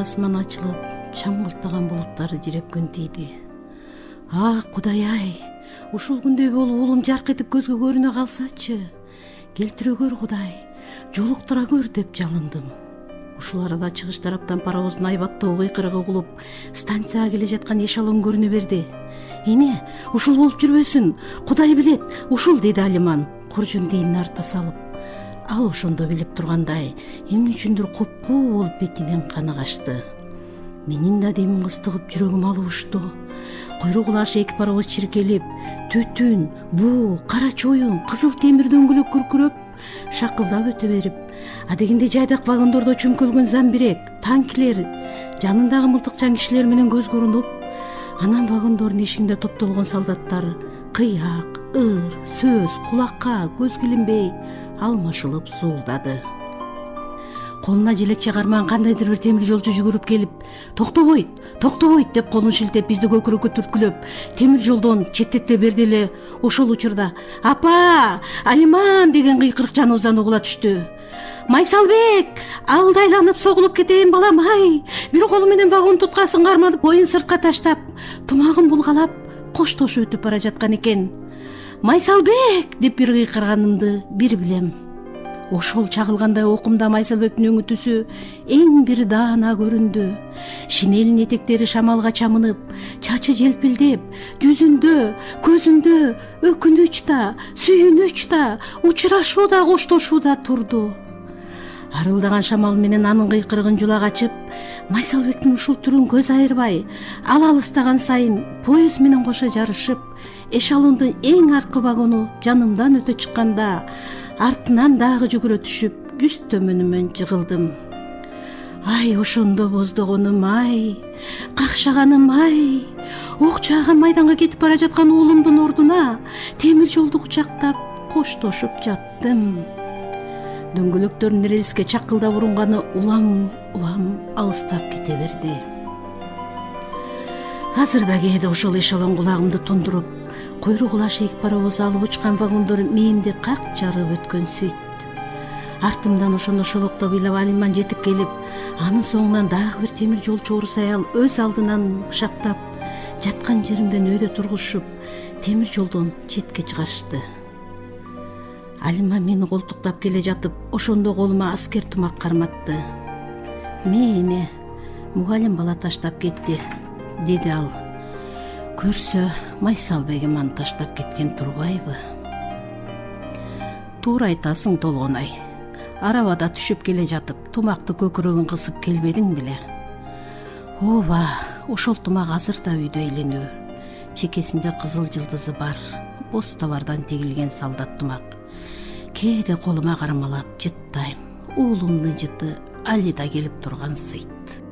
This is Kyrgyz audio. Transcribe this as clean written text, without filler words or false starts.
асман ачылып, чамгылтаган булуттары жирепкөн тийди. А, Кудай-ай, ушул күндөй болуп уулум жарк этип көзгө көрүнө калсачы. Келтире көр, Кудай, жолуктура көр деп жалындым. Ушул арада чыгыш тараптан паровоздун айбаттуу кыйкырыгы угулуп, станцияга келе жаткан эшелон көрүнө берди. Эне, ушул болуп жүрбөсүн, Кудай билет, ушул, деди Алиман, куржун дийнин арта салып. Ал ошондо билип тургандай, эмне үчүндүр куп-куу болуп бетинен каны качты. Менин да демим кыстыгып, жүрөгүм алып учту. Куйрук улашы эки паровоз чиркелип, түтүн, буу, кара чоюн, кызыл темир дөңгөлөк күркүрөп, шакылдап өтө берип, адегенде жайдак вагондордо чөмкөлгөн замбирек, танкилер, жанындагы мылтыкчан кишилер менен көзгө урунуп, анан вагондордун эшигинде топтолгон солдаттар кыяк, ыр, сөз, кулакка, көзгө илинбей алмашылып зуулдады. Колуна желекче кармаган кандайдыр бир темир жолчу жүгүрүп келип, токтобойт, токтобойт деп колун шилтеп бизди көкүрөккө түрткүлөп, темир жолдон четтете берди эле. Ошол учурда "Апа, Алиман" деген кыйкырык жаныбыздан угула түштү. "Майсалбек, алдайланып согулуп кетейин балам, ай!" Бир колу менен вагон туткасын кармадып, боюн сыртка таштап, тумагын булгалап, коштошуп өтүп бара жаткан экен. "Майсалбек" деп бир кыйкырганымды бир билем. Ошол чагылгандай окумда Майсалбектин өңү түсү эң бир даана көрүндү. Шинелин этектери шамалга чамынып, чачы желпилдеп, жүзүндө, көзүндө өкүнүч да, сүйүнүч да, учурашуу да, коштошуу да турду. Арылдаган шамал менен анын кыйкырыгын жулак ачып, Майсалбектин ушул түрүн көз айырбай, ал алыстаган сайын поезд менен кошо жарышып, эшелондун эң аркы вагону жанымдан өтө чыкканда, артынан дагы жүгүрө түшүп, жүз төмөнүмөн жыгылдым. Ай, ошондо боздогонум, ай, какшаганым, ай, ок жааган майданга кетип бара жаткан уулумдун ордуна темир жолду кучактап, коштошуп жаттым. Дөңгөлөктөрдүн рельске чакылдап урунганы улам алыстап кете берди. Азыр да кээде ошол эшелон кулагымды тундуруп, куйрук улашы эки паровоз алып учкан вагондор мээмди как жарып өткөн сөйт. Артымдан ошондо шолоктоп ыйлап Алиман жетип келип, анын соңунан дагы бир темир жолчу орус аял өз алдынан бышактап, жаткан жеримден өйдө тургузушуп, темир жолдон четке чыгарышты. Алиман мени колтуктап келе жатып, ошондо колума аскер тумак карматты. "Мени мугалим бала таштап кетти", деди ал. "Көрсө, Майсалбегим аны таштап кеткен турбайбы?" "Туура айтасың, Толгонай. Арабада түшүп келе жатып, тумакты көкүрөгүн кысып келбедиң беле?" "Ооба, ошол тумак азыр да үйдө эйлөнөбү. Чекесинде кызыл жылдызы бар, боз табардан тегилген солдат тумак. Кээде колума кармалап жыттайм. Уулумдун жыты али да келип турган сыйт."